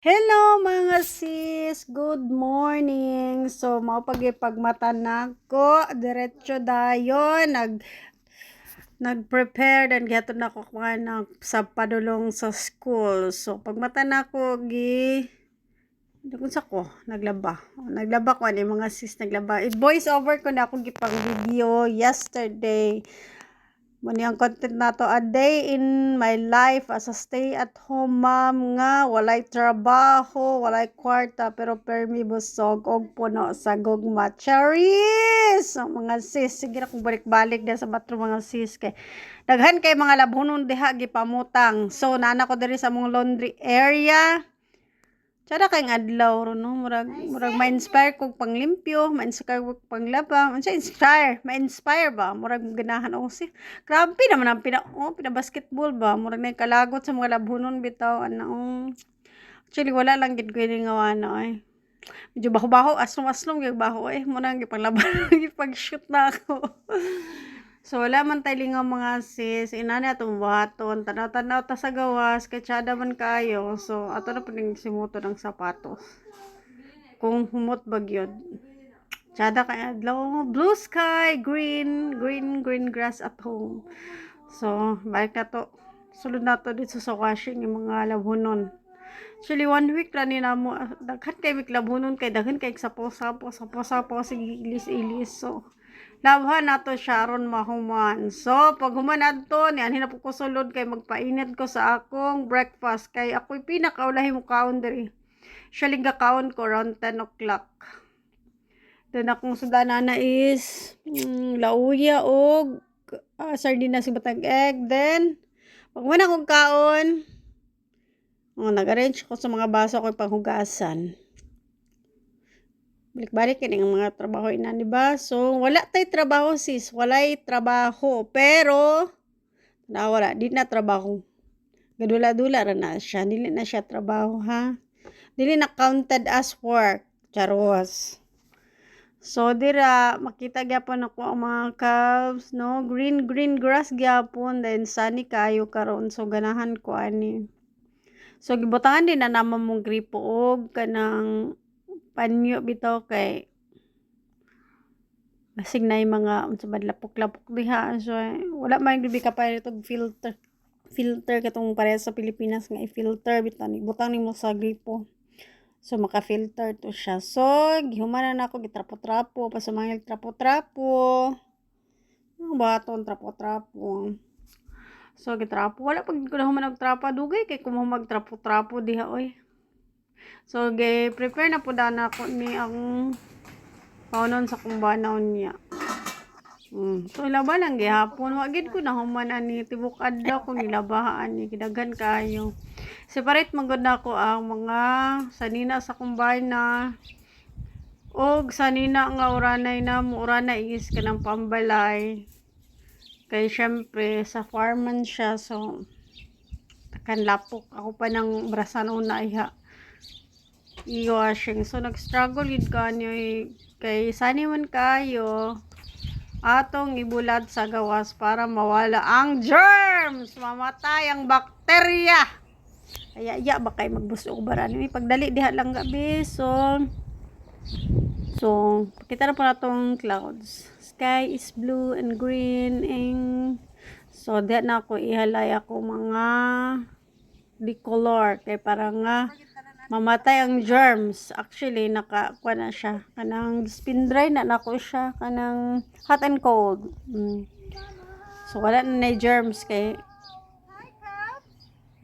Hello mga sis, good morning. So mao pagmata nako diretso dayon nag-prepare dan gihatod nako kuan sa padulong sa school. So pagmata nako ko naglaba ko ani mga sis naglaba. Voice over ko na ako gipang video yesterday. Muni ang content nato, a day in my life as a stay-at-home mom nga walay trabaho, walay kwarta pero permi busog og puno sa gugma. Charis! So, mga sis, sige na kung balik-balik na sa batro mga sis kay daghan kay mga labunon diha gipamutang. So nana ko diri sa mong laundry area. Tsada kay adlaw ro no, murag ma-inspire kog panglimpyo, ma-inspire kog panglaba, ma-inspire ba? Murag ganahan o si. Grabe naman ang pina basketball ba? Murag nay kalagot sa mga labunon bitaw ana. Actually wala lang gid ko ni nga ay. Medyo baho-baho, aslom-aslom gyud baho murag gipanglaban gipag-shoot na ako. So wala man tay lingaw mga sis, inani atong buhaton, tanaw-tanaw ta sa gawas, kay tsada man kayo. So ato na pud simuto ng sapatos. Kung humot bagyod. Tsada kay adlaw, blue sky, green grass at home. So balik na to. Sulod na to dito sa washing yung mga labunon. Actually 1 week ra ni namo daghan kay labunon kay daghan kay sapo-sapo sige ilis-ilis. So labhan nato Sharon mahuman. So pag human adto ni anhin na po ko sulod kay magpainit ko sa akong breakfast kay ako'y pinakaulahi mo kaon diri. Actually gakaon ko around 10 o'clock. Then akong sudana na is lauya og sardinas batang egg. Then pag human akong kaon nag-arrange ko sa mga baso ko panghugasan. Balik-balik yan ang mga trabaho ina, diba? So, wala tay trabaho sis. Walay trabaho. Pero, wala. Di na trabaho. Gadula-dula ra na siya. Dili na siya trabaho, ha? Dili na counted as work. Charos. So, dira, makita gyapon ako ang mga calves, no? Green grass gyapon. Then, sunny kayo karon. So, ganahan ko ani. So, gibutangan din na naman mong gripo og kanang panyo bitaw kay basig na yung mga unsabad lapok-lapok diha. So wala man gyud ka pa itong filter katong pareha sa Pilipinas nga i-filter bitaw ni butang nimo sa gripo. So maka-filter to siya. So gihuman na ako gitrapo-trapo pasumangil trapo-trapo. Ang baton trapo-trapo. So gitrapo wala pag ko na human nagtrapo dugay kay kung magtrapo-trapo diha oy. So, prepare na po na ako ni ang paunon sa kumbanaw niya. So, ilaba lang gihapon. Wagid ko na human ani tibok adlaw ko nilabahaan ni kidaghan kayo. Separate magod na ako ang mga sanina sa kumbana. Og sanina nga uranay na mo uranay is kanang pambalay. Kay syempre sa farman siya so takan lapok ako pa ng brasan una iha. I-washing. So, nag-struggle yun kanyo kay sani man kayo atong ibulat sa gawas para mawala ang germs, mamatay ang bakterya. Kaya ba kay magbusog baran ni pagdali diha lang gabi. So kita na po na tong clouds. Sky is blue and green so diha na ako ihalay ako mga decolor kay para nga mamatay ang germs. Actually nakakuha na siya kanang spin dry na nako siya kanang hot and cold. So wala na germs kay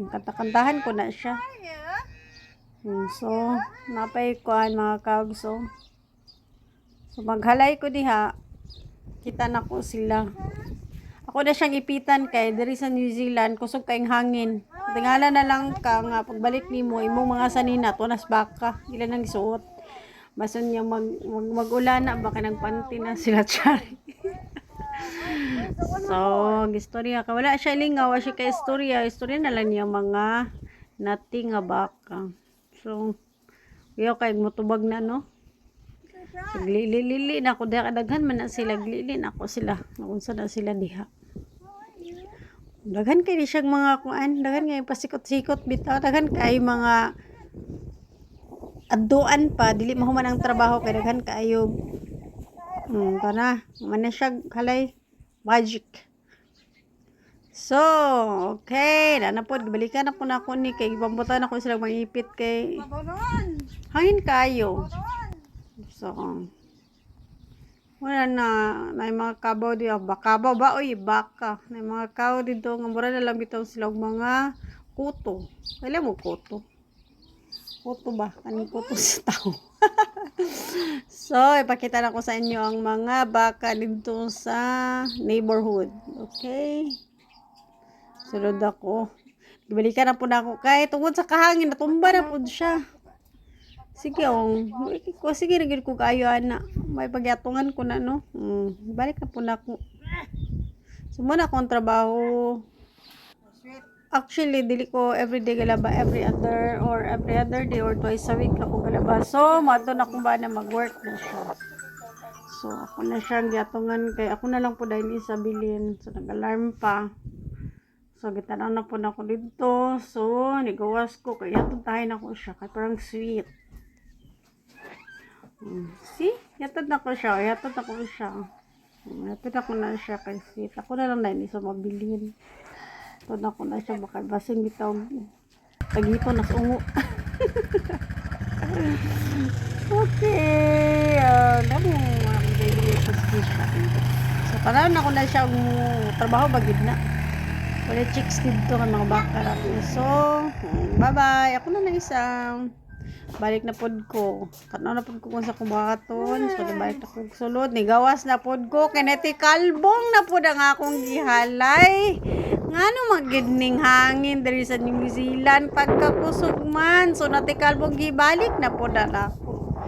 kantahan ko na siya. So napay kuan mga kags. So maghalay ko diha kita na ko sila. Ako na siyang ipitan kay diri sa New Zealand kusog kayong hangin. Tingala na lang ka nga pagbalik nimo imong mga sanina tunas baka ilan nang isuot. Bason niya mag-ulan na baka nagpanty na sila chari. So, gistorya ka wala siya lingaw siya kay istorya na lang niya mga nati nga baka. So, yo kay mutubag na no. So, lili na ako diha kadaghan man na sila glili na ako sila. Unsa na sila diha. Daghan kay di siyang mga kuan, daghan kay pasikot-sikot bitaw, daghan kay mga aduan pa dili mahuman ang trabaho kay daghan kaayo kana man siya halay magic. So okay na pod balikan na po na ako ni kay ibambutan ako sila mangipit kay hangin kayo. So wala na mga kabaw di bakabaw ba oy baka na mga kao dito nga mura na lang bitaw sila og mga kuto. Wala mo kuto ba? Kaning kuto sa tao. So, ipakita na ko sa inyo ang mga baka dito sa neighborhood. Okay? Sunod ako. Ibalikan na po na ako. Kaya tungkol sa kahangin, natumba na po siya. Sige, sige, nagil ko kayo, ana. May pagyatungan ko na, no? Balik na po na ako. Sumuna akong trabaho. Actually, dili ko everyday galaba, every other day or twice a week ako galaba. So, mato na kung ba na mag-work na siya. So, ako na siyang giatungan kay ako na lang po dahil isabilin. So, nag-alarm pa. So, gitanaw na po na ako dito. So, nigawas ko. Kaya tuntahin ako siya. Kaya parang sweet. See? Yatod na ko siya. Yatod ako na siya kay sweet. Ako na lang dahil isa mabilin. Ito na ko na siya baka basing bitaw tagito nas ungo. Okay namo ang daily position. So para na ko na siya trabaho bagid na wala chicks dito nga mga baka rapi. So bye bye ako na isang balik na pod ko tanaw na pod ko kung sa kubaton. So balik na ko sulod ni gawas na pod ko kineti kalbong na pod ang akong gihalay. Ngano magidning hangin diri sa New Zealand pagkakusog man. So natikalbong gibalik na po na ako.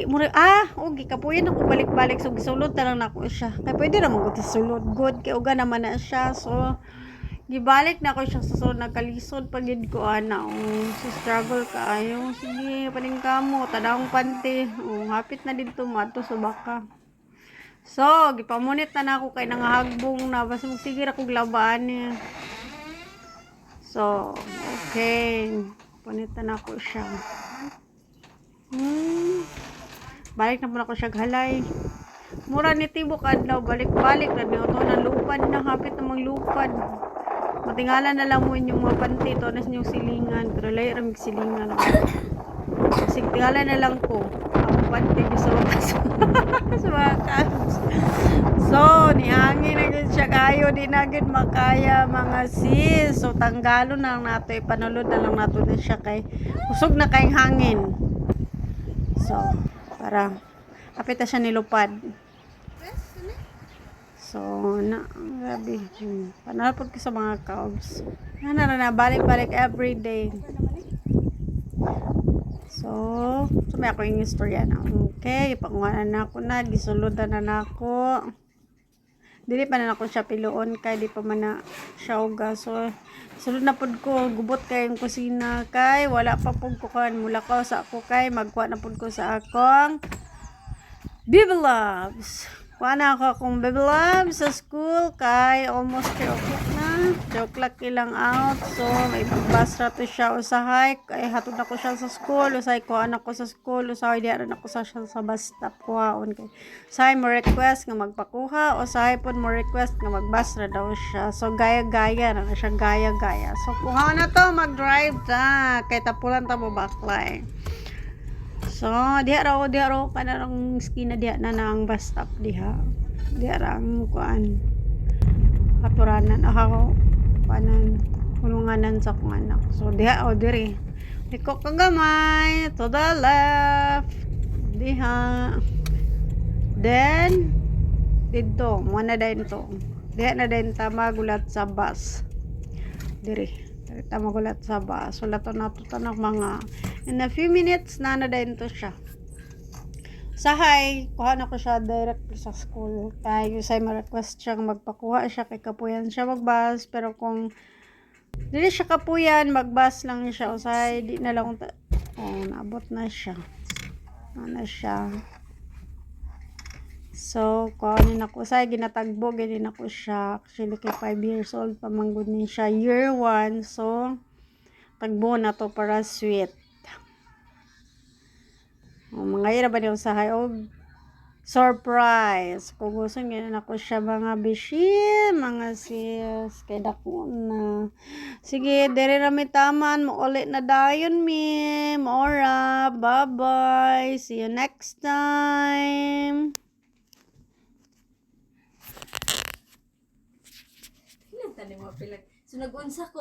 Murag kapuyan ako balik-balik so gisulod ta lang nako siya. Kay pwede ra man ko sulod good kay uga naman na siya. So gibalik na ko siya sa sulod nagkalisod pagid ko ana. So struggle kaayo. Sige paning kamo tadawong panty. Hapit na dito madto sa baka. So, gipamunit na ako kay nangahagbong na basta sige ra kog labaan niya. So, okay. Punitan ako siya. Balik na po ako siya halay. Mura ni tibok adlaw balik-balik na niyo to na lupad na hapit na manglupad. Matingala na lang mo inyong mga panty to nas inyong silingan pero layo ra mig silingan. Sige tingala na lang ko. Ang panty sa wakas. Sa wakas. So, nihangin na gud siya kayo, di na gud makaya mga sis. So, tanggalo na lang nato, ipanulod na lang nato na siya kay usog na kayong hangin. So, para kapit na siya nilupad. So, grabe. Panalapod ko sa mga cows. Na, balik-balik every day. So may ako yung istorya na. Okay, ipanguhanan na ako na, gisuludan na ako. Dili pa na ako siya piloon kay di pa man na siya uga. So sulod na pod ko gubot kay yung kusina kay wala pa pod ko kan mula ko sa ako kay magkuha na pod ko sa akong Baby Loves. Kuha na ako akong Baby Loves sa school kay almost 3 o'clock na. 3 o'clock ilang out. So, may pagbus na to siya usahay. Kay hatod na ko siya sa school. Usahay kuha na ko sa school. Usahay di na ko sa bus stop kuhaon kay. Usahay mo request nga magpakuha. Usahay po mo request nga magbus na daw siya. So, gaya-gaya na siya. Gaya-gaya. So, kuha na to. Mag-drive ta. Kay tapulan ta mo baklay. So, diha raw kanang skina diha na ang bus stop diha. Diha ra ang kuan. Katuranan ako panan hulunganan sa kong anak. So, diha diri. Liko kagamay to the left. Diha. Then dito, mo na din to. Diha na din ta magulat sa bus. Diri. Kita magulat sa bus. Wala to nato tanang mga in a few minutes na din to siya. Sahay, kuha na ko siya direct sa school. Kaya usay ma-request siyang magpakuha siya kay kapuyan siya magbus. Pero kung dili siya kapuyan, magbus lang siya. Usay, di na lang naabot na siya. Ano siya. So, kuhanin ako. Usay, ginatagbo, ganin ako siya. Actually, kay 5 years old pa manggod ni siya. Year 1. So, tagbo na to para sweet. Mga ira ba niyo usahay og surprise. Kung gusto niyo na ako siya mga bishi, mga sis, kay dako na. Sige, dere ra mi taman mo ulit na dayon mi. Maura, bye-bye. See you next time. Ilan tanim mo pilag. So nag-unsa ko